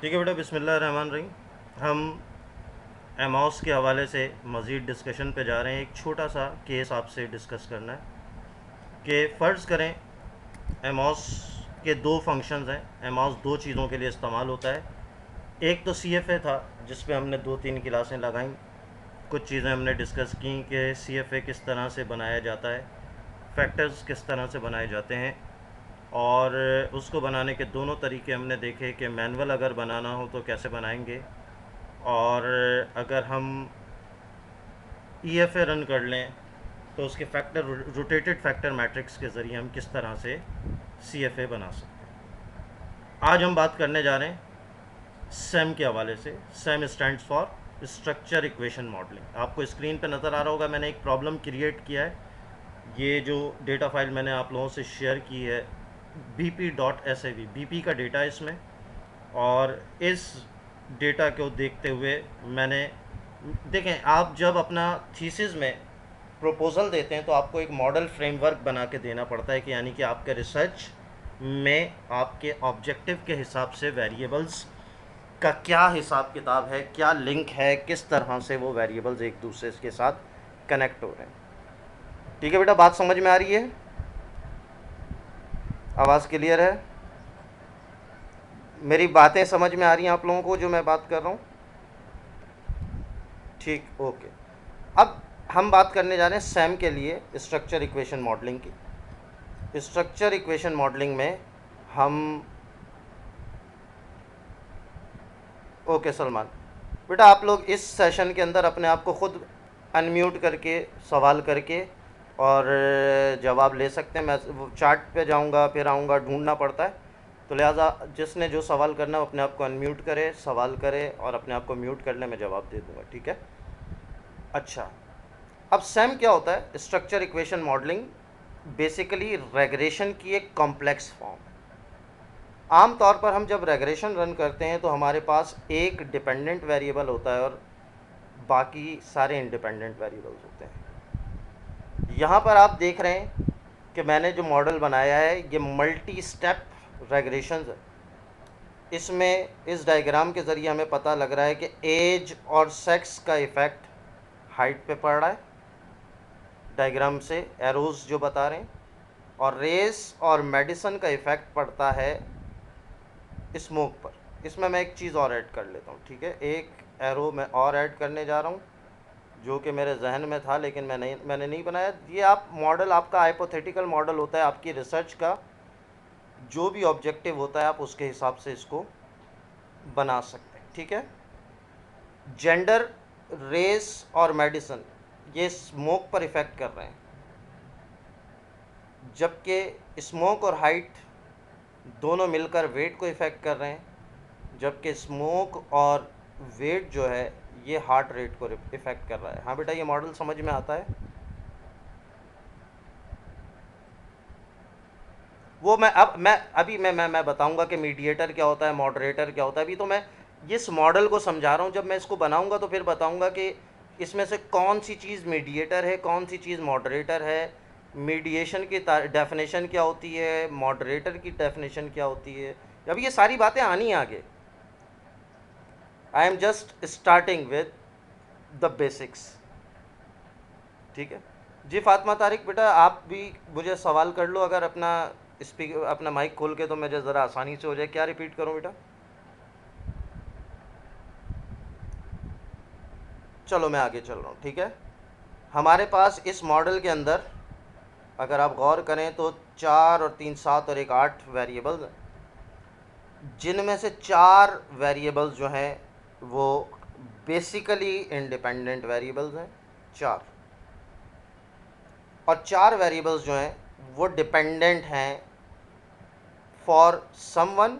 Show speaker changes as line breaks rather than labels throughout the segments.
ठीक है बेटा, बिस्मिल्लाहिर्रहमानिर्रहीम। हम एमॉस के हवाले से मज़ीद डिस्कशन पे जा रहे हैं। एक छोटा सा केस आपसे डिस्कस करना है कि फ़र्ज़ करें एमॉस के दो फंक्शंस हैं। एमॉस दो चीज़ों के लिए इस्तेमाल होता है। एक तो CFA था, जिस पे हमने 2-3 क्लासें लगाईं। कुछ चीज़ें हमने डिस्कस की कि CFA किस तरह से बनाया जाता है, फैक्टर्स किस तरह से बनाए जाते हैं, और उसको बनाने के दोनों तरीके हमने देखे कि मैनुअल अगर बनाना हो तो कैसे बनाएंगे, और अगर हम EFA रन कर लें तो उसके फैक्टर, रोटेटेड फैक्टर मैट्रिक्स के ज़रिए हम किस तरह से CFA बना सकते हैं। आज हम बात करने जा रहे हैं सैम के हवाले से। Sam stands for structure equation modelling. आपको स्क्रीन पे नज़र आ रहा होगा, मैंने एक प्रॉब्लम क्रिएट किया है। ये जो डेटा फाइल मैंने आप लोगों से शेयर की है, bp.sav, BP का डेटा है इसमें। और इस डेटा को देखते हुए मैंने, देखें, आप जब अपना थीसिस में प्रपोज़ल देते हैं तो आपको एक मॉडल फ्रेमवर्क बना के देना पड़ता है कि यानी कि आपके रिसर्च में आपके ऑब्जेक्टिव के हिसाब से वेरिएबल्स का क्या हिसाब किताब है, क्या लिंक है, किस तरह से वो वेरिएबल्स एक दूसरे के साथ कनेक्ट हो रहे हैं। ठीक है बेटा, बात समझ में आ रही है? आवाज़ क्लियर है? मेरी बातें समझ में आ रही हैं आप लोगों को जो मैं बात कर रहा हूँ? ठीक, ओके। अब हम बात करने जा रहे हैं सैम के लिए स्ट्रक्चर इक्वेशन मॉडलिंग की। स्ट्रक्चर इक्वेशन मॉडलिंग में हम, ओके सलमान बेटा, आप लोग इस सेशन के अंदर अपने आप को खुद अनम्यूट करके सवाल करके और जवाब ले सकते हैं। मैं चार्ट पे जाऊंगा, फिर आऊँगा, ढूंढना पड़ता है। तो लिहाजा जिसने जो सवाल करना है वो अपने आप को अनम्यूट करे, सवाल करे, और अपने आप को म्यूट कर ले, मैं जवाब दे दूंगा। ठीक है? अच्छा, अब सैम क्या होता है? Structure equation modelling basically regression की एक कॉम्प्लेक्स फॉर्म। आम तौर पर हम जब रेग्रेशन रन करते हैं तो हमारे पास एक डिपेंडेंट वेरिएबल होता है और बाकी सारे इंडिपेंडेंट वेरिएबल्स होते हैं। यहाँ पर आप देख रहे हैं कि मैंने जो मॉडल बनाया है ये मल्टी स्टेप रेग्रेशन है। इसमें इस डायग्राम के ज़रिए हमें पता लग रहा है कि एज और सेक्स का इफ़ेक्ट हाइट पे पड़ रहा है, डायग्राम से एरोज जो बता रहे हैं, और रेस और मेडिसिन का इफ़ेक्ट पड़ता है स्मोक पर। इसमें मैं एक चीज़ और ऐड कर लेता हूँ। ठीक है, एक एरो मैं और ऐड करने जा रहा हूँ जो कि मेरे जहन में था लेकिन मैंने नहीं बनाया। ये आप मॉडल, आपका हाइपोथेटिकल मॉडल होता है, आपकी रिसर्च का जो भी ऑब्जेक्टिव होता है आप उसके हिसाब से इसको बना सकते हैं। ठीक है, जेंडर, रेस और मेडिसिन ये स्मोक पर इफ़ेक्ट कर रहे हैं, जबकि स्मोक और हाइट दोनों मिलकर वेट को इफ़ेक्ट कर रहे हैं, जबकि स्मोक और वेट जो है ये हार्ट रेट को इफ़ेक्ट कर रहा है। हाँ बेटा, ये मॉडल समझ में आता है? वो मैं अभी मैं बताऊंगा कि मीडिएटर क्या होता है, मॉडरेटर क्या होता है। अभी तो मैं इस मॉडल को समझा रहा हूँ। जब मैं इसको बनाऊंगा तो फिर बताऊंगा कि इसमें से कौन सी चीज़ मीडिएटर है, कौन सी चीज़ मॉडरेटर है, मीडिएशन की डेफिनेशन क्या होती है, मॉडरेटर की डेफिनेशन क्या होती है। अभी ये सारी बातें आनी है आगे। I am just starting with the basics. ठीक है जी। फातिमा तारिक बेटा, आप भी मुझे सवाल कर लो अगर अपना स्पीकर, अपना माइक खोल के, तो मुझे ज़रा आसानी से हो जाए। क्या रिपीट करूं बेटा? चलो मैं आगे चल रहा हूँ। ठीक है, हमारे पास इस मॉडल के अंदर अगर आप गौर करें तो 4 और 3 7 और 1 8 वेरिएबल्स हैं, जिनमें से 4 वेरिएबल्स जो हैं वो बेसिकली इंडिपेंडेंट वेरिएबल्स हैं, 4। और 4 वेरिएबल्स जो हैं वो डिपेंडेंट हैं फॉर समवन।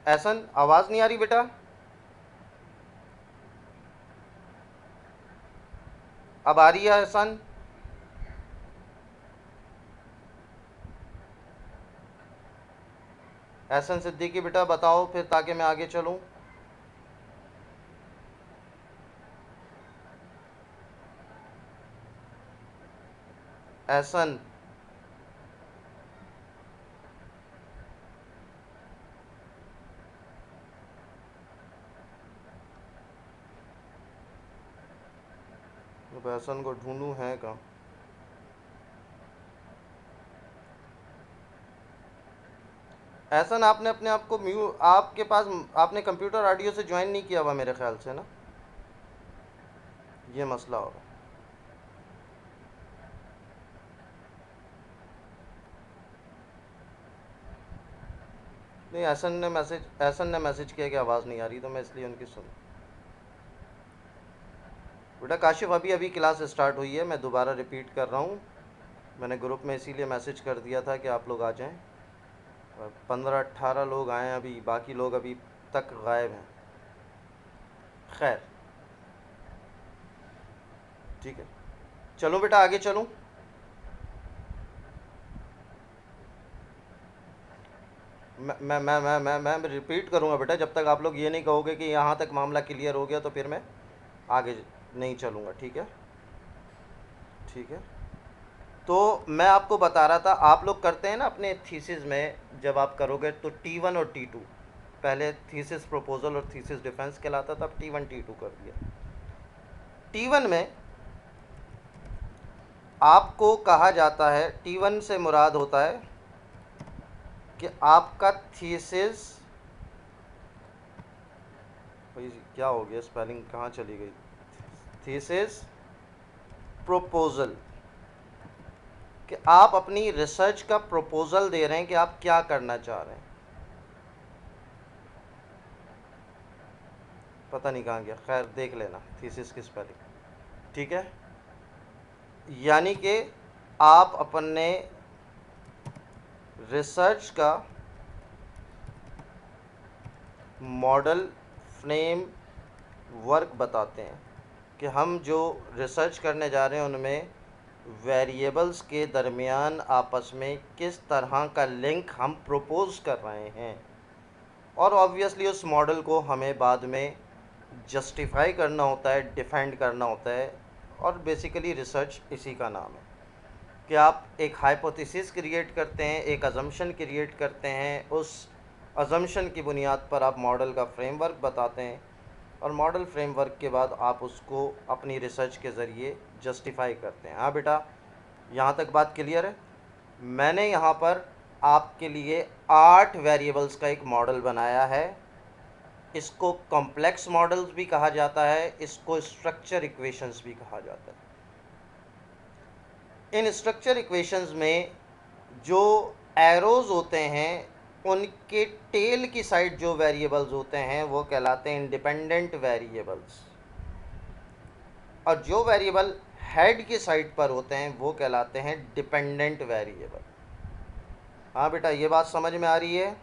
ऐसन, आवाज़ नहीं आ रही बेटा? अब आ रही है ऐसन? एहसन सिद्दीकी बेटा बताओ फिर, ताकि मैं आगे चलूं। एहसन, अब एहसन को ढूंढूं है कहाँ। एहसन, आपने अपने आप को आपके पास आपने कंप्यूटर ऑडियो से ज्वाइन नहीं किया हुआ मेरे ख्याल से ना, ये मसला होगा। नहीं, एहसन ने मैसेज किया कि आवाज़ नहीं आ रही, तो मैं इसलिए उनकी सुन। बेटा काशिफ, अभी अभी क्लास स्टार्ट हुई है, मैं दोबारा रिपीट कर रहा हूँ। मैंने ग्रुप में इसीलिए मैसेज कर दिया था कि आप लोग आ जाएं। 15-18 लोग आए हैं अभी, बाकी लोग अभी तक गायब हैं। खैर, ठीक है, चलो बेटा आगे चलूँ। मैं रिपीट करूँगा बेटा, जब तक आप लोग ये नहीं कहोगे कि यहाँ तक मामला क्लियर हो गया तो फिर मैं आगे नहीं चलूँगा। ठीक है, ठीक है। तो मैं आपको बता रहा था, आप लोग करते हैं ना अपने थीसिस में, जब आप करोगे तो T1 और T2, पहले थीसिस प्रपोजल और थीसिस डिफेंस कहलाता था, अब T1 T2 कर दिया। T1 में आपको कहा जाता है, T1 से मुराद होता है कि आपका थीसिस, भाई क्या हो गया, स्पेलिंग कहाँ चली गई, थीसिस प्रपोजल, कि आप अपनी रिसर्च का प्रपोजल दे रहे हैं कि आप क्या करना चाह रहे हैं। पता नहीं कहाँ गया, खैर देख लेना थीसिस की स्पेलिंग। ठीक है, यानी कि आप अपने रिसर्च का मॉडल फ्रेम वर्क बताते हैं कि हम जो रिसर्च करने जा रहे हैं उनमें वेरिएबल्स के दरमियान आपस में किस तरह का लिंक हम प्रपोज कर रहे हैं, और ऑब्वियसली उस मॉडल को हमें बाद में जस्टिफाई करना होता है, डिफेंड करना होता है, और बेसिकली रिसर्च इसी का नाम है कि आप एक हाइपोथेसिस क्रिएट करते हैं, एक अजम्पशन क्रिएट करते हैं, उस अजम्पशन की बुनियाद पर आप मॉडल का फ्रेमवर्क बताते हैं, और मॉडल फ्रेमवर्क के बाद आप उसको अपनी रिसर्च के ज़रिए जस्टिफाई करते हैं। हाँ बेटा, यहाँ तक बात क्लियर है। मैंने यहाँ पर आपके लिए 8 वेरिएबल्स का एक मॉडल बनाया है। इसको कॉम्प्लेक्स मॉडल्स भी कहा जाता है, इसको स्ट्रक्चर इक्वेशंस भी कहा जाता है। इन स्ट्रक्चर इक्वेशंस में जो एरोज होते हैं, उनके टेल की साइड जो वेरिएबल्स होते हैं वो कहलाते हैं इंडिपेंडेंट वेरिएबल्स, और जो वेरिएबल हेड की साइड पर होते हैं वो कहलाते हैं डिपेंडेंट वेरिएबल। हाँ बेटा, ये बात समझ में आ रही है।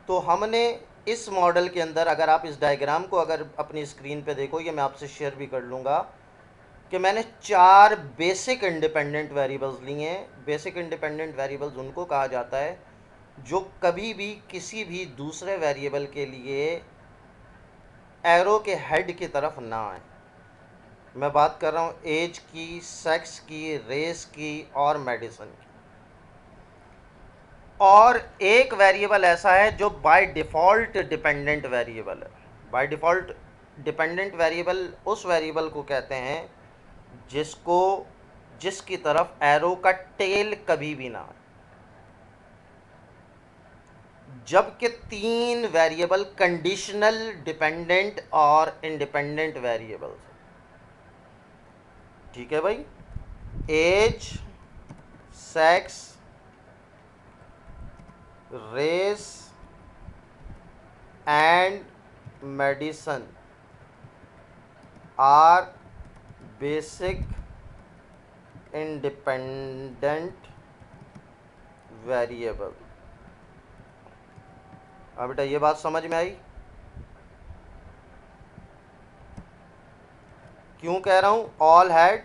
तो हमने इस मॉडल के अंदर, अगर आप इस डायग्राम को अगर अपनी स्क्रीन पे देखो, ये मैं आपसे शेयर भी कर लूँगा, कि मैंने 4 बेसिक इंडिपेंडेंट वेरिएबल्स लिए हैं। बेसिक इंडिपेंडेंट वेरिएबल्स उनको कहा जाता है जो कभी भी किसी भी दूसरे वेरिएबल के लिए एरो के हेड की तरफ ना आए। मैं बात कर रहा हूँ एज की, सेक्स की, रेस की और मेडिसिन की। और एक वेरिएबल ऐसा है जो बाय डिफ़ॉल्ट डिपेंडेंट वेरिएबल है। बाय डिफ़ॉल्ट डिपेंडेंट वेरिएबल उस वेरिएबल को कहते हैं जिसकी तरफ एरो का टेल कभी भी ना आए। जबकि 3 वेरिएबल कंडीशनल डिपेंडेंट और इंडिपेंडेंट वेरिएबल्स। ठीक है भाई, age, sex, race and medicine are basic independent variable. अब बेटा ये बात समझ में आई? क्यों कह रहा हूं all had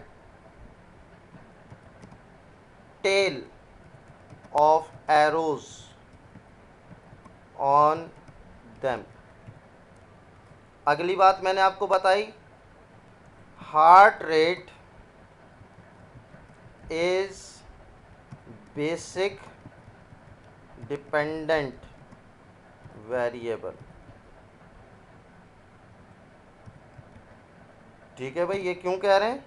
tell of arrows on them. अगली बात मैंने आपको बताई, heart rate is basic dependent variable. ठीक है भाई, ये क्यों कह रहे हैं?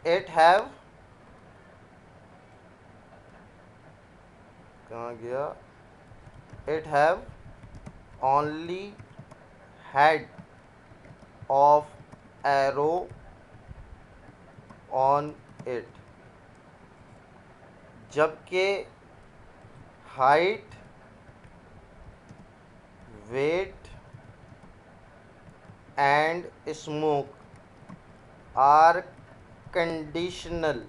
इट हैव, कहाँ गया, it have only head of arrow on it, जबकि height, weight and smoke are conditional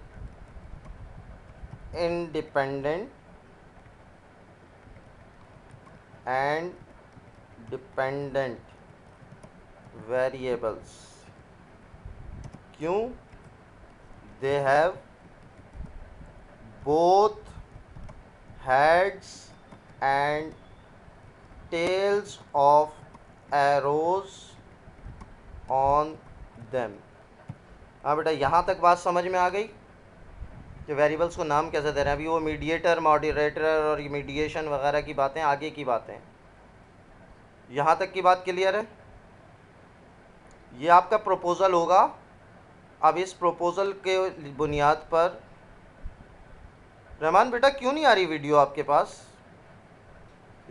independent and dependent variables. क्यों? They have both heads and tails of arrows on them। हाँ बेटा, यहाँ तक बात समझ में आ गई कि वेरिएबल्स को नाम कैसे दे रहे हैं। अभी वो मीडिएटर, मॉडरेटर और मीडिएशन वगैरह की बातें आगे की बातें, यहाँ तक की बात क्लियर है? ये आपका प्रपोज़ल होगा। अब इस प्रपोज़ल के बुनियाद पर, रहमान बेटा क्यों नहीं आ रही वीडियो आपके पास?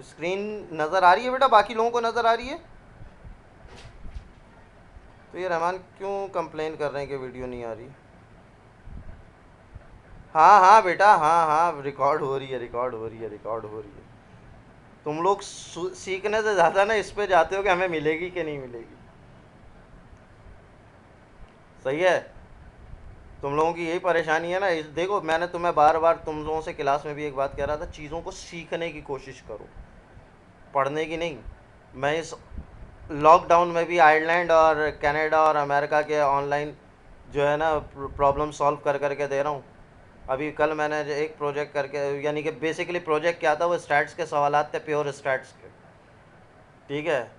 स्क्रीन नज़र आ रही है बेटा? बाकी लोगों को नज़र आ रही है? तो ये रहमान क्यों कंप्लेन कर रहे हैं कि वीडियो नहीं आ रही? हाँ हाँ बेटा, हाँ हाँ, रिकॉर्ड हो रही है, रिकॉर्ड हो रही है, रिकॉर्ड हो रही है। तुम लोग सीखने से ज़्यादा ना इस पे जाते हो कि हमें मिलेगी कि नहीं मिलेगी। सही है? तुम लोगों की यही परेशानी है ना। देखो, मैंने तुम्हें बार बार तुम लोगों से क्लास में भी एक बात कह रहा था, चीज़ों को सीखने की कोशिश करो, पढ़ने की नहीं। मैं इस लॉकडाउन में भी आयरलैंड और कनाडा और अमेरिका के ऑनलाइन जो है ना प्रॉब्लम सॉल्व कर करके दे रहा हूँ। अभी कल मैंने जो एक प्रोजेक्ट करके, यानी कि बेसिकली प्रोजेक्ट क्या था, वो स्टैट्स के सवालात थे, प्योर स्टैट्स के। ठीक है,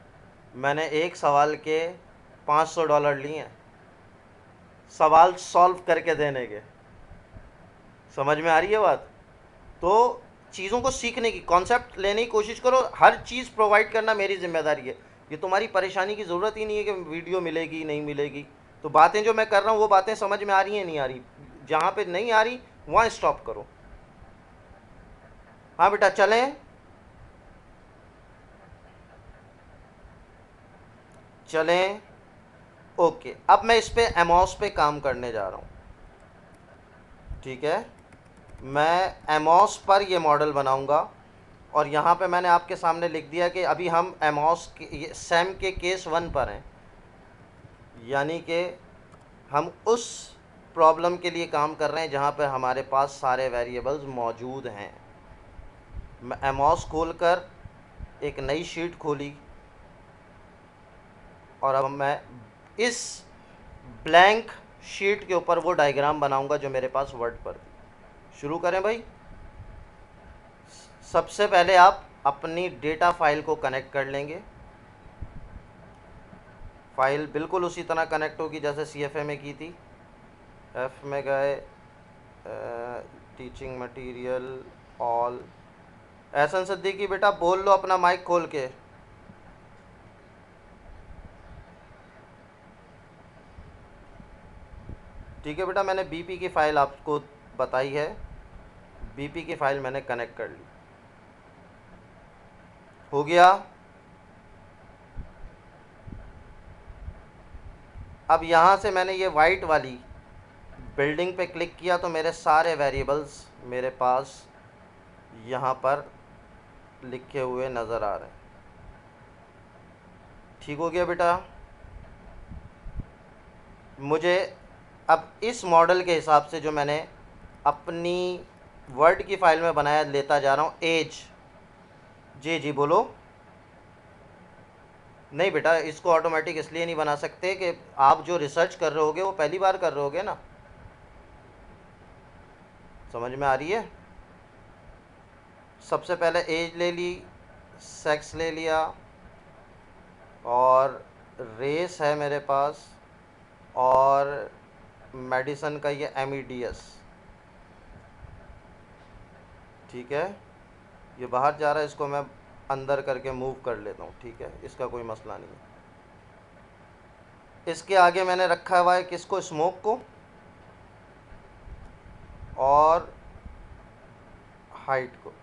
मैंने एक सवाल के $500 लिए हैं सवाल सॉल्व करके देने के। समझ में आ रही है बात? तो चीज़ों को सीखने की, कॉन्सेप्ट लेने की कोशिश करो। हर चीज़ प्रोवाइड करना मेरी जिम्मेदारी है। ये तुम्हारी परेशानी की ज़रूरत ही नहीं है कि वीडियो मिलेगी नहीं मिलेगी। तो बातें जो मैं कर रहा हूँ वो बातें समझ में आ रही हैं नहीं आ रही? जहाँ पे नहीं आ रही वहाँ स्टॉप करो। हाँ बेटा, चलें चलें। ओके, अब मैं इस पे एमॉस पे काम करने जा रहा हूँ। ठीक है, मैं एमॉस पर ये मॉडल बनाऊंगा और यहाँ पे मैंने आपके सामने लिख दिया कि अभी हम एमॉस के सैम के केस 1 पर हैं, यानी कि हम उस प्रॉब्लम के लिए काम कर रहे हैं जहाँ पे हमारे पास सारे वेरिएबल्स मौजूद हैं। मैं एमॉस खोलकर एक नई शीट खोली और अब मैं इस ब्लैंक शीट के ऊपर वो डायग्राम बनाऊंगा जो मेरे पास वर्ड पर थी। शुरू करें भाई। सबसे पहले आप अपनी डेटा फाइल को कनेक्ट कर लेंगे। फाइल बिल्कुल उसी तरह कनेक्ट होगी जैसे CFA में की थी। F में गए, teaching material, all. Ehsan Siddiqui बेटा बोल लो अपना माइक खोल के। ठीक है बेटा, मैंने BP की फ़ाइल आपको बताई है, BP की फ़ाइल मैंने कनेक्ट कर ली। हो गया? अब यहाँ से मैंने ये वाइट वाली बिल्डिंग पे क्लिक किया तो मेरे सारे वेरिएबल्स मेरे पास यहाँ पर लिखे हुए नज़र आ रहे हैं। ठीक हो गया बेटा? मुझे अब इस मॉडल के हिसाब से जो मैंने अपनी वर्ड की फ़ाइल में बनाया लेता जा रहा हूँ। एज, जी बोलो। नहीं बेटा, इसको ऑटोमेटिक इसलिए नहीं बना सकते कि आप जो रिसर्च कर रहे होगे वो पहली बार कर रहे होगे ना। समझ में आ रही है? सबसे पहले एज ले ली, सेक्स ले लिया और रेस है मेरे पास, और मेडिसन का ये MEDS। ठीक है, ये बाहर जा रहा है, इसको मैं अंदर करके मूव कर लेता हूँ। ठीक है, इसका कोई मसला नहीं है। इसके आगे मैंने रखा हुआ है किसको, स्मोक को, और हाइट को।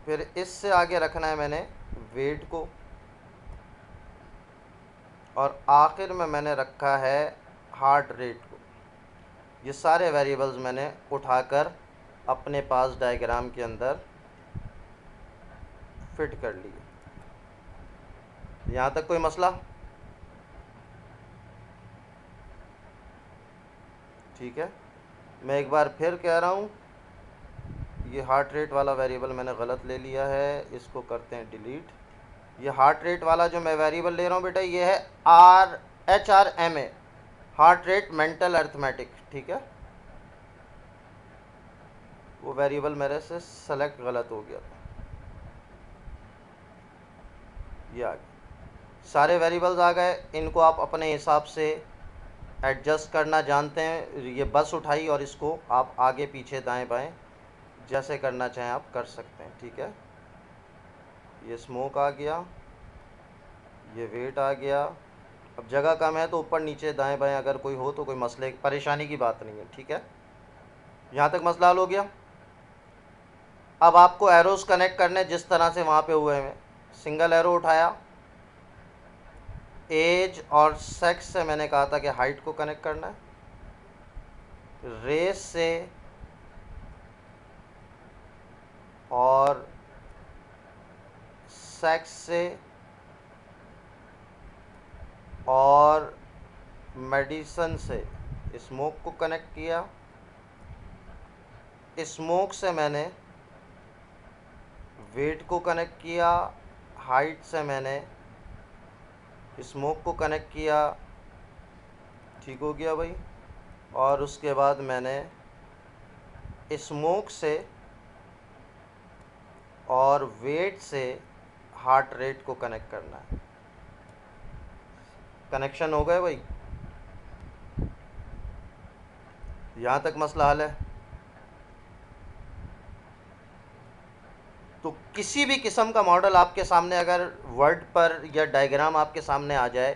फिर इससे आगे रखना है मैंने वेट को, और आखिर में मैंने रखा है हार्ट रेट को। ये सारे वेरिएबल्स मैंने उठाकर अपने पास डायग्राम के अंदर फिट कर लिए। यहाँ तक कोई मसला? ठीक है, मैं एक बार फिर कह रहा हूँ, ये हार्ट रेट वाला वेरिएबल मैंने गलत ले लिया है, इसको करते हैं डिलीट। ये हार्ट रेट वाला जो मैं वेरिएबल ले रहा हूँ बेटा, ये है HRMA, heart rate mental arithmetic. ठीक है, वो वेरिएबल मेरे से सेलेक्ट गलत हो गया था। ये आ गया, सारे वेरिएबल्स आ गए। इनको आप अपने हिसाब से एडजस्ट करना जानते हैं। ये बस उठाई और इसको आप आगे पीछे दाएं बाएं जैसे करना चाहें आप कर सकते हैं। ठीक है, ये स्मोक आ गया, ये वेट आ गया। अब जगह कम है तो ऊपर नीचे दाएं बाएं अगर कोई हो तो कोई मसले परेशानी की बात नहीं है। ठीक है, यहाँ तक मसला हल हो गया। अब आपको एरोस कनेक्ट करने जिस तरह से वहाँ पे हुए हैं। सिंगल एरो उठाया, एज और सेक्स से मैंने कहा था कि हाइट को कनेक्ट करना है, रेस से और सेक्स से और मेडिसन से स्मोक को कनेक्ट किया। स्मोक से मैंने वेट को कनेक्ट किया, हाइट से मैंने स्मोक को कनेक्ट किया। ठीक हो गया भाई। और उसके बाद मैंने स्मोक से और वेट से हार्ट रेट को कनेक्ट करना है। कनेक्शन हो गए भाई, यहाँ तक मसला हल है। तो किसी भी किस्म का मॉडल आपके सामने अगर वर्ड पर या डायग्राम आपके सामने आ जाए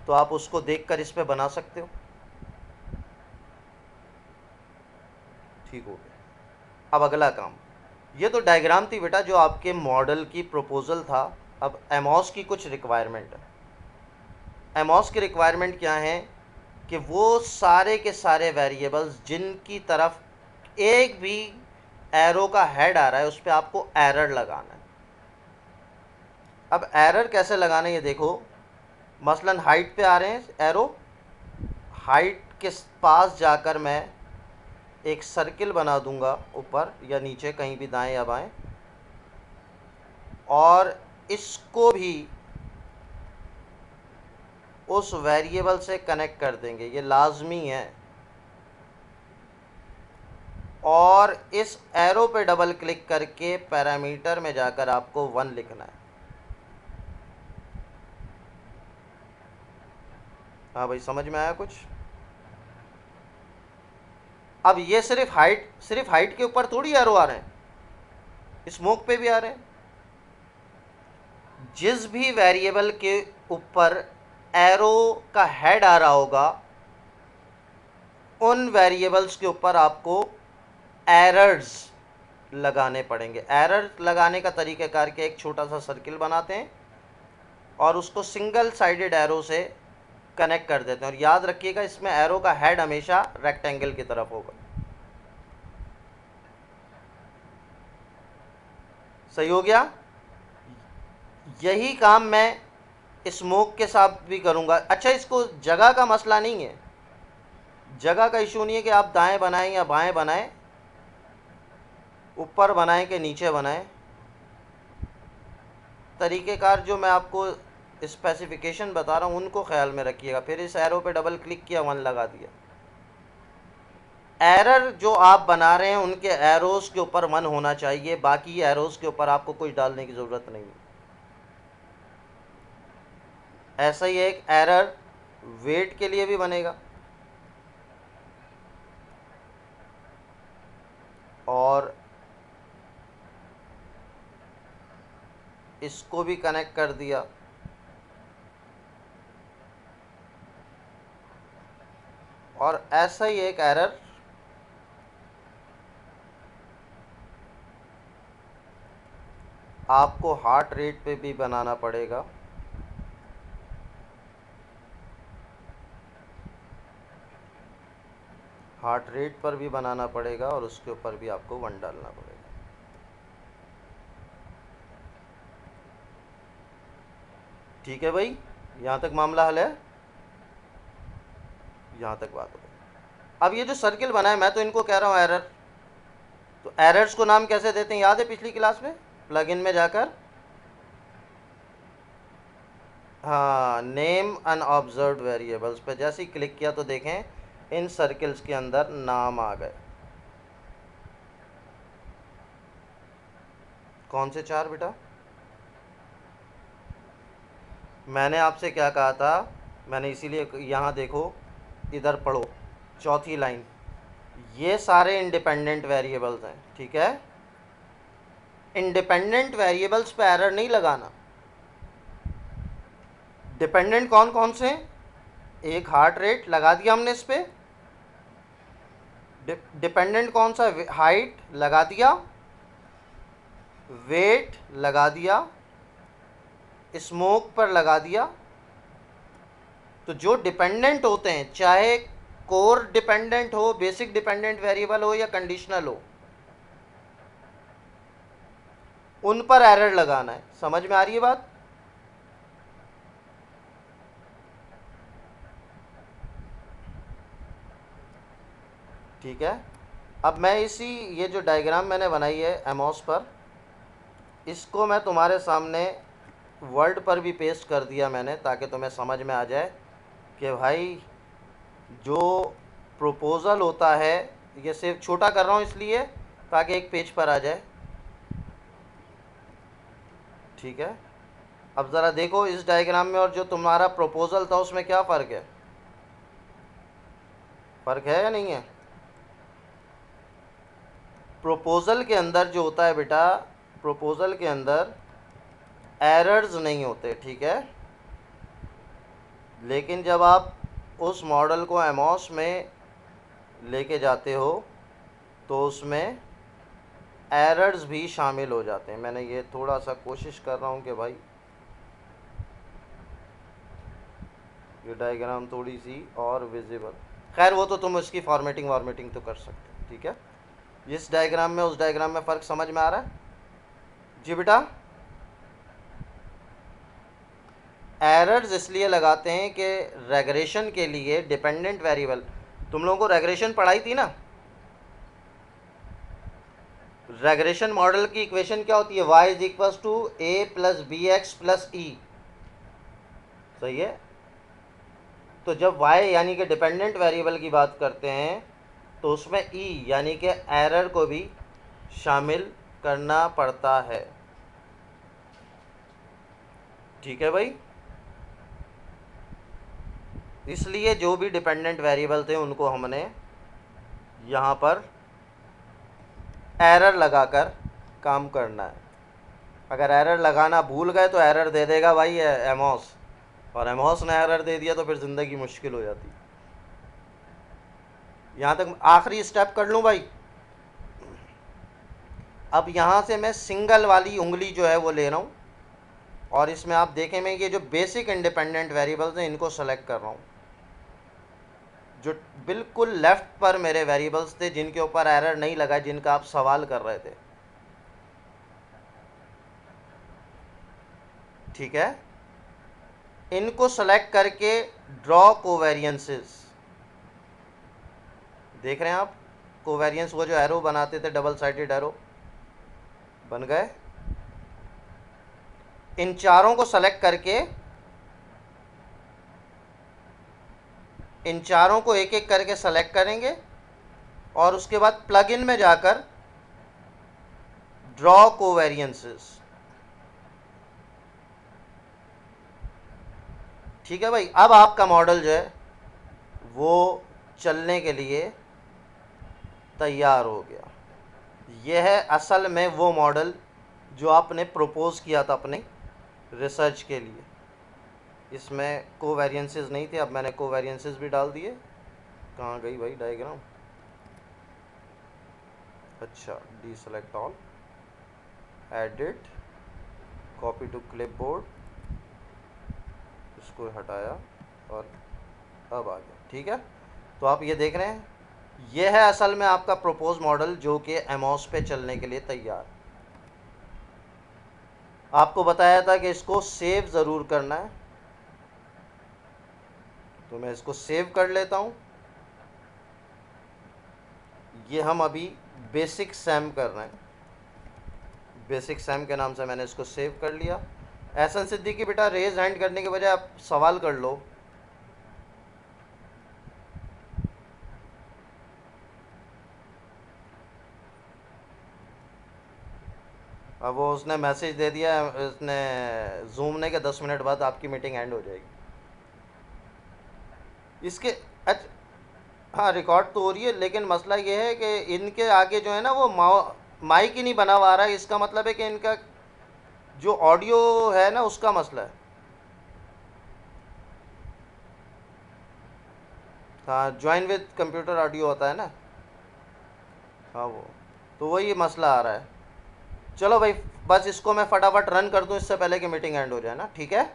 तो आप उसको देखकर इस पे बना सकते हो। ठीक हो गया। अब अगला काम, ये तो डायग्राम थी बेटा जो आपके मॉडल की प्रपोजल था। अब एमॉस की कुछ रिक्वायरमेंट है। एमॉस की रिक्वायरमेंट क्या है कि वो सारे के सारे वेरिएबल्स जिनकी तरफ एक भी एरो का हेड आ रहा है उस पर आपको एरर लगाना है। अब एरर कैसे लगाना है ये देखो। मसलन हाइट पे आ रहे हैं एरो, हाइट के पास जाकर मैं एक सर्किल बना दूंगा ऊपर या नीचे कहीं भी दाएं या बाएं, और इसको भी उस वेरिएबल से कनेक्ट कर देंगे, ये लाजमी है। और इस एरो पे डबल क्लिक करके पैरामीटर में जाकर आपको 1 लिखना है। हाँ भाई, समझ में आया कुछ? अब ये सिर्फ हाइट के ऊपर थोड़ी एरो आ रहे हैं, स्मोक पे भी आ रहे हैं। जिस भी वेरिएबल के ऊपर एरो का हेड आ रहा होगा उन वेरिएबल्स के ऊपर आपको एरर्स लगाने पड़ेंगे। एरर लगाने का तरीक़ाकार के एक छोटा सा सर्किल बनाते हैं और उसको सिंगल साइडेड एरो से कनेक्ट कर देते हैं। और याद रखिएगा इसमें एरो का हेड हमेशा रेक्टेंगल की तरफ होगा। सही हो गया। यही काम मैं स्मोक के साथ भी करूंगा। अच्छा, इसको जगह का मसला नहीं है, जगह का इशू नहीं है कि आप दाएं बनाएं या बाएं बनाएं, ऊपर बनाएं कि नीचे बनाएं। तरीक़ेकार जो मैं आपको स्पेसिफिकेशन बता रहा हूँ उनको ख्याल में रखिएगा। फिर इस एरो पे डबल क्लिक किया, 1 लगा दिया। एरर जो आप बना रहे हैं उनके एरोज़ के ऊपर 1 होना चाहिए, बाकी एरोज़ के ऊपर आपको कुछ डालने की ज़रूरत नहीं है। ऐसा ही एक एरर वेट के लिए भी बनेगा, और इसको भी कनेक्ट कर दिया, और ऐसा ही एक एरर आपको हार्ट रेट पे भी बनाना पड़ेगा। हार्ट रेट पर भी बनाना पड़ेगा और उसके ऊपर भी आपको 1 डालना पड़ेगा। ठीक है भाई, यहाँ तक मामला हल है, यहाँ तक बात हो गई। अब ये जो सर्किल बना है, मैं तो इनको कह रहा हूँ एरर, तो एरर्स को नाम कैसे देते हैं याद है पिछली क्लास में? प्लगइन में जाकर, हाँ, नेम अनऑब्जर्व्ड वेरिएबल्स पे जैसे ही क्लिक किया तो देखें इन सर्किल्स के अंदर नाम आ गए। कौन से 4 बेटा? मैंने आपसे क्या कहा था? मैंने इसीलिए यहाँ देखो, इधर पढ़ो, चौथी लाइन, ये सारे इंडिपेंडेंट वेरिएबल्स हैं, ठीक है? इंडिपेंडेंट वेरिएबल्स पे एरर नहीं लगाना। डिपेंडेंट कौन कौन से? एक हार्ट रेट लगा दिया हमने इस पे। डिपेंडेंट कौन सा? हाइट लगा दिया, वेट लगा दिया, स्मोक पर लगा दिया। तो जो डिपेंडेंट होते हैं, चाहे कोर डिपेंडेंट हो, बेसिक डिपेंडेंट वेरिएबल हो या कंडीशनल हो, उन पर एरर लगाना है। समझ में आ रही है बात? ठीक है। अब मैं ये जो डायग्राम मैंने बनाई है एमओस पर, इसको मैं तुम्हारे सामने वर्ड पर भी पेस्ट कर दिया मैंने, ताकि तुम्हें समझ में आ जाए कि भाई जो प्रपोज़ल होता है, ये सिर्फ छोटा कर रहा हूँ इसलिए ताकि एक पेज पर आ जाए। ठीक है, अब ज़रा देखो इस डायग्राम में और जो तुम्हारा प्रपोज़ल था उसमें क्या फ़र्क है? फ़र्क है या नहीं है? प्रपोज़ल के अंदर जो होता है बेटा, प्रपोज़ल के अंदर एरर्स नहीं होते, ठीक है? लेकिन जब आप उस मॉडल को एमओस में लेके जाते हो तो उसमें एरर्स भी शामिल हो जाते हैं। मैंने ये थोड़ा सा कोशिश कर रहा हूँ कि भाई ये डायग्राम थोड़ी सी और विजिबल, खैर वो तो तुम उसकी फॉर्मेटिंग तो कर सकते हो, ठीक है? इस डायग्राम में उस डायग्राम में फ़र्क समझ में आ रहा है? जी बेटा, एरर्स इसलिए लगाते हैं कि रेग्रेशन के लिए डिपेंडेंट वेरिएबल, तुम लोगों को रेग्रेशन पढ़ाई थी ना? रेग्रेशन मॉडल की इक्वेशन क्या होती है? y is equals to a plus b x plus e, सही है? तो जब y यानी कि डिपेंडेंट वेरिएबल की बात करते हैं तो उसमें e यानी कि एरर को भी शामिल करना पड़ता है। ठीक है भाई, इसलिए जो भी डिपेंडेंट वेरिएबल थे उनको हमने यहाँ पर एरर लगाकर काम करना है। अगर एरर लगाना भूल गए तो एरर दे देगा भाई एमओस, और एमओस ने एरर दे दिया तो फिर ज़िंदगी मुश्किल हो जाती। यहाँ तक आखिरी स्टेप कर लूँ भाई। अब यहाँ से मैं सिंगल वाली उंगली जो है वो ले रहा हूँ, और इसमें आप देखें मैं ये जो बेसिक इंडिपेंडेंट वेरिएबल्स हैं इनको सेलेक्ट कर रहा हूँ। जो बिल्कुल लेफ़्ट पर मेरे वेरिएबल्स थे जिनके ऊपर एरर नहीं लगा, जिनका आप सवाल कर रहे थे, ठीक है? इनको सेलेक्ट करके ड्रॉ कोवेरियंसेस, देख रहे हैं आप कोवेरियंस, वो जो एरो बनाते थे डबल साइडेड एरो, बन गए। इन चारों को सेलेक्ट करके, इन चारों को एक एक करके सेलेक्ट करेंगे और उसके बाद प्लगइन में जाकर ड्रॉ कोवेरियंसेस, ठीक है भाई? अब आपका मॉडल जो है वो चलने के लिए तैयार हो गया। यह है असल में वो मॉडल जो आपने प्रपोज किया था अपने रिसर्च के लिए। इसमें कोवेरिएंसेस नहीं थे, अब मैंने कोवेरिएंसेस भी डाल दिए। कहाँ गई भाई डायग्राम? अच्छा, D select all, edit, copy to clipboard, इसको हटाया और अब आ गया। ठीक है, तो आप ये देख रहे हैं, ये है असल में आपका प्रपोज मॉडल जो कि एमओस पे चलने के लिए तैयार। आपको बताया था कि इसको सेव ज़रूर करना है, तो मैं इसको सेव कर लेता हूँ। ये हम अभी बेसिक सैम कर रहे हैं, बेसिक सैम के नाम से मैंने इसको सेव कर लिया। एहसन सिद्दीकी बेटा, रेज हैंड करने के बजाय आप सवाल कर लो। अब वो उसने मैसेज दे दिया, उसने जूम ने के 10 मिनट बाद आपकी मीटिंग एंड हो जाएगी। इसके अच्छा, हाँ रिकॉर्ड तो हो रही है, लेकिन मसला ये है कि इनके आगे जो है ना वो माइक ही नहीं बना हुआ आ रहा है। इसका मतलब है कि इनका जो ऑडियो है ना उसका मसला है। हाँ, ज्वाइन विद कंप्यूटर ऑडियो होता है ना, हाँ वो, तो वही मसला आ रहा है। चलो भाई, बस इसको मैं फटाफट रन कर दूं इससे पहले कि मीटिंग एंड हो जाए ना। ठीक है,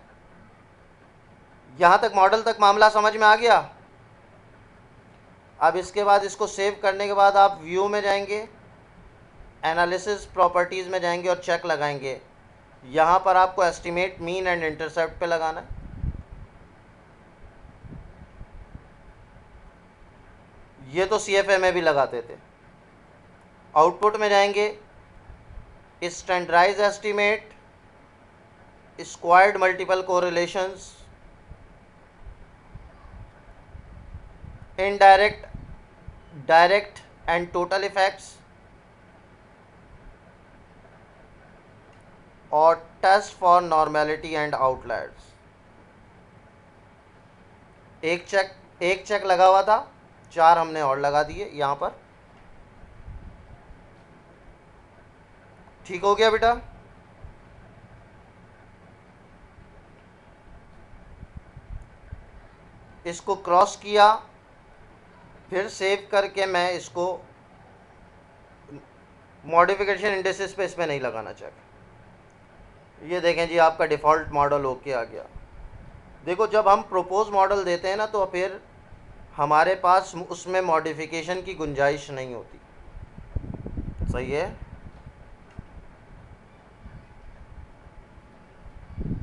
यहाँ तक मॉडल तक मामला समझ में आ गया। अब इसके बाद इसको सेव करने के बाद आप व्यू में जाएंगे, एनालिसिस प्रॉपर्टीज़ में जाएंगे और चेक लगाएंगे। यहाँ पर आपको एस्टिमेट मीन एंड इंटरसेप्ट पे लगाना है। ये तो CFA में भी लगाते थे। आउटपुट में जाएंगे, standardise estimate, squared multiple correlations, indirect, direct and total effects, और test for normality and outliers. एक चेक लगा हुआ था, 4 हमने और लगा दिए यहाँ पर। ठीक हो गया बेटा? इसको क्रॉस किया, फिर सेव करके मैं इसको मॉडिफिकेशन इंडेक्सेस पे इसमें नहीं लगाना चाहिए। ये देखें जी, आपका डिफ़ॉल्ट मॉडल ओके आ गया। देखो, जब हम प्रपोज मॉडल देते हैं ना तो फिर हमारे पास उसमें मॉडिफिकेशन की गुंजाइश नहीं होती। सही है,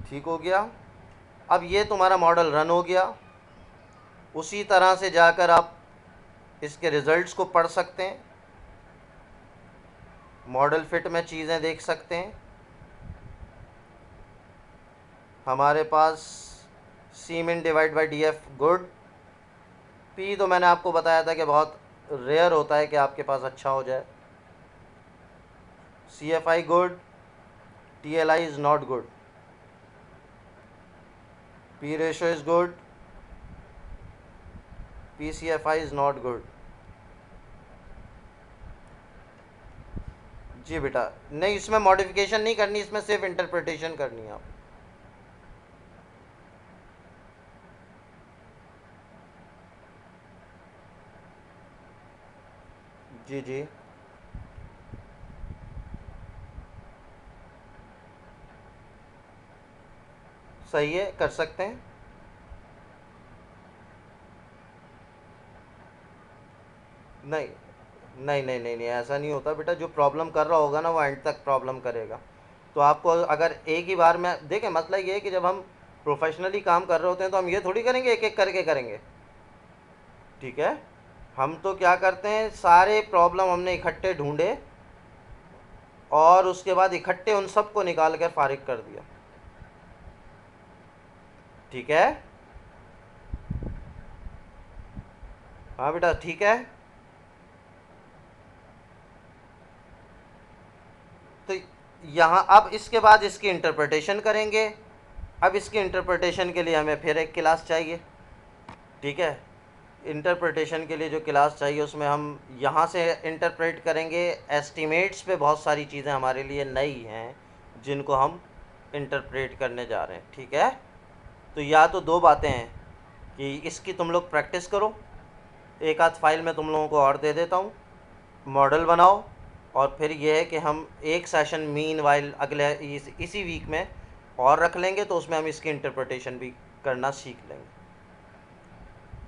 ठीक हो गया। अब ये तुम्हारा मॉडल रन हो गया। उसी तरह से जाकर आप इसके रिज़ल्ट्स को पढ़ सकते हैं, मॉडल फिट में चीज़ें देख सकते हैं। हमारे पास सी मिन divide by D F good, P तो मैंने आपको बताया था कि बहुत रेयर होता है कि आपके पास अच्छा हो जाए। C F I good, T L I is not good, P ratio is good, P C F I is not good. जी बेटा, नहीं इसमें मॉडिफिकेशन नहीं करनी, इसमें सिर्फ इंटरप्रिटेशन करनी है आप। जी जी, सही है, कर सकते हैं। नहीं नहीं नहीं नहीं नहीं, ऐसा नहीं होता बेटा। जो प्रॉब्लम कर रहा होगा ना वो एंड तक प्रॉब्लम करेगा। तो आपको अगर एक ही बार में देखें, मसला ये है कि जब हम प्रोफेशनली काम कर रहे होते हैं तो हम ये थोड़ी करेंगे एक एक करके करेंगे। ठीक है, हम तो क्या करते हैं, सारे प्रॉब्लम हमने इकट्ठे ढूंढे और उसके बाद इकट्ठे उन सब को निकाल कर फारिग कर दिया। ठीक है, हाँ बेटा ठीक है। तो यहाँ अब इसके बाद इसकी इंटरप्रिटेशन करेंगे। अब इसकी इंटरप्रिटेशन के लिए हमें फिर एक क्लास चाहिए। ठीक है, इंटरप्रिटेशन के लिए जो क्लास चाहिए उसमें हम यहाँ से इंटरप्रेट करेंगे। एस्टिमेट्स पे बहुत सारी चीज़ें हमारे लिए नई हैं जिनको हम इंटरप्रेट करने जा रहे हैं, ठीक है। तो या तो दो बातें हैं कि इसकी तुम लोग प्रैक्टिस करो, एक आध फाइल मैं तुम लोगों को और दे देता हूँ, मॉडल बनाओ, और फिर ये है कि हम एक सेशन मीन वाइल अगले इसी वीक में और रख लेंगे, तो उसमें हम इसकी इंटरप्रिटेशन भी करना सीख लेंगे,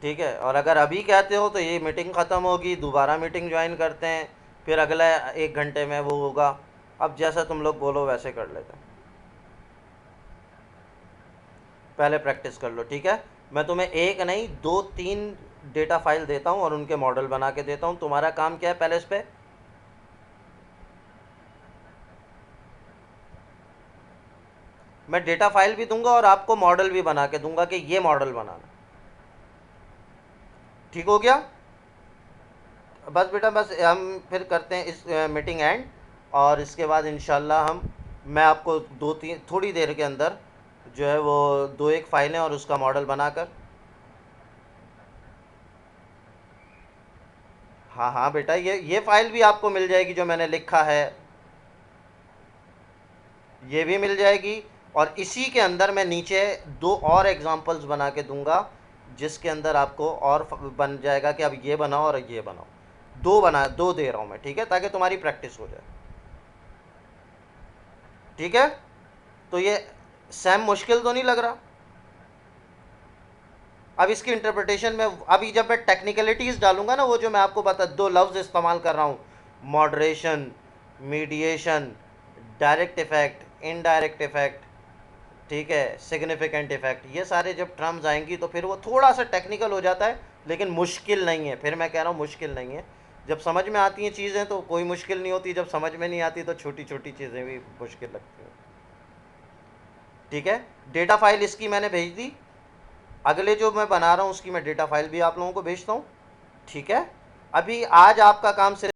ठीक है। और अगर अभी कहते हो तो ये मीटिंग ख़त्म होगी, दोबारा मीटिंग ज्वाइन करते हैं, फिर अगला 1 घंटे में वो होगा। अब जैसा तुम लोग बोलो वैसे कर लेते हैं, पहले प्रैक्टिस कर लो, ठीक है। मैं तुम्हें एक नहीं 2-3 डेटा फाइल देता हूँ और उनके मॉडल बना के देता हूँ। तुम्हारा काम क्या है, पहले इस पर मैं डेटा फाइल भी दूंगा और आपको मॉडल भी बना के दूंगा कि ये मॉडल बनाना, ठीक हो गया। बस बेटा, बस हम फिर करते हैं इस मीटिंग एंड, और इसके बाद इंशाल्लाह मैं आपको 2-3 थोड़ी देर के अंदर जो है वो 2-1 फाइलें और उसका मॉडल बनाकर, हाँ हाँ बेटा, ये फाइल भी आपको मिल जाएगी जो मैंने लिखा है, ये भी मिल जाएगी। और इसी के अंदर मैं नीचे 2 और एग्जांपल्स बना के दूंगा जिसके अंदर आपको और बन जाएगा कि अब ये बनाओ और ये बनाओ। 2 दे रहा हूँ मैं, ठीक है, ताकि तुम्हारी प्रैक्टिस हो जाए, ठीक है। तो ये सैम मुश्किल तो नहीं लग रहा? अब इसकी इंटरप्रिटेशन में अभी जब मैं टेक्निकलिटीज़ डालूंगा ना, वो जो मैं आपको बता 2 लफ्ज़ इस्तेमाल कर रहा हूँ, moderation, mediation, direct effect, indirect effect, ठीक है, सिग्निफिकेंट इफ़ेक्ट, ये सारे जब टर्म्स आएंगी तो फिर वो थोड़ा सा टेक्निकल हो जाता है, लेकिन मुश्किल नहीं है। फिर मैं कह रहा हूँ मुश्किल नहीं है। जब समझ में आती हैं चीज़ें तो कोई मुश्किल नहीं होती, जब समझ में नहीं आती तो छोटी छोटी चीज़ें भी मुश्किल लगती हैं, ठीक है। डेटा फाइल इसकी मैंने भेज दी, अगले जो मैं बना रहा हूँ उसकी मैं डेटा फाइल भी आप लोगों को भेजता हूँ, ठीक है। अभी आज आपका काम सिर्फ